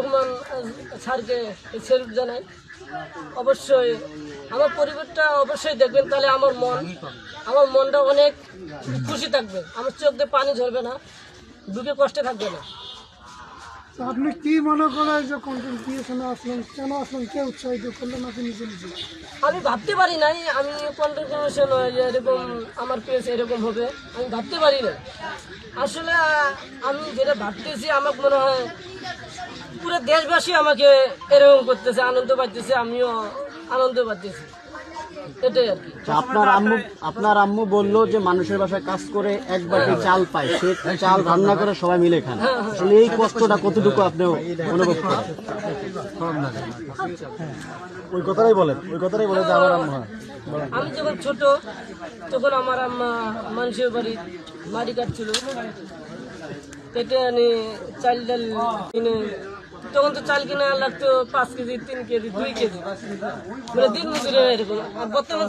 রহমান স্যারকে স্যালুট জানাই। অবশ্যই আমার পরিবারটা অবশ্যই দেখবেন, তাহলে আমার মনটা অনেক খুশি থাকবে, আমার চোখ দিয়ে পানি ঝরবে না, দুঃখে কষ্টে থাকবে না। তো আপনি কি মনে করেন যে কন্টেন্ট ক্রিয়েশনে আসলেন, কেন আসলেন, কে উৎসাহিত করলেন আপনি নিজে নিজে? আমি ভাবতে পারি নাই আমি কন্টেন্ট ক্রিয়েশন এরকম আমার পেজ এরকম হবে, আমি ভাবতে পারি না। আসলে আমি যেটা ভাবতেছি, আমার মনে হয় পুরো দেশবাসী আমাকে এরকম করতেছে, আনন্দ পাইতেছে, আমিও আনন্দ পাইতেছি, এটাই আর কি। আপনার আম্মু বললো যে মানুষের বাসায় কাজ করে এক বাটি চাল পায়, সে চাল রান্না করে সবাই মিলে খান। আসলে এই কষ্টটা কতটুকু আপনি অনুভব করেন? ওই কথাটাই বলেন যে আমার আম্মা। আমি যখন ছোট তখন আমার আম্মা মানুষের বাড়ি মাটি কাটছিল, কেটে আনি চাল ডাল কিনে, তখন তো চাল কিনে লাগতো 5 কেজি, 3 কেজি, 2 কেজি, মানে দিন মজুরি এরকম। আর বর্তমান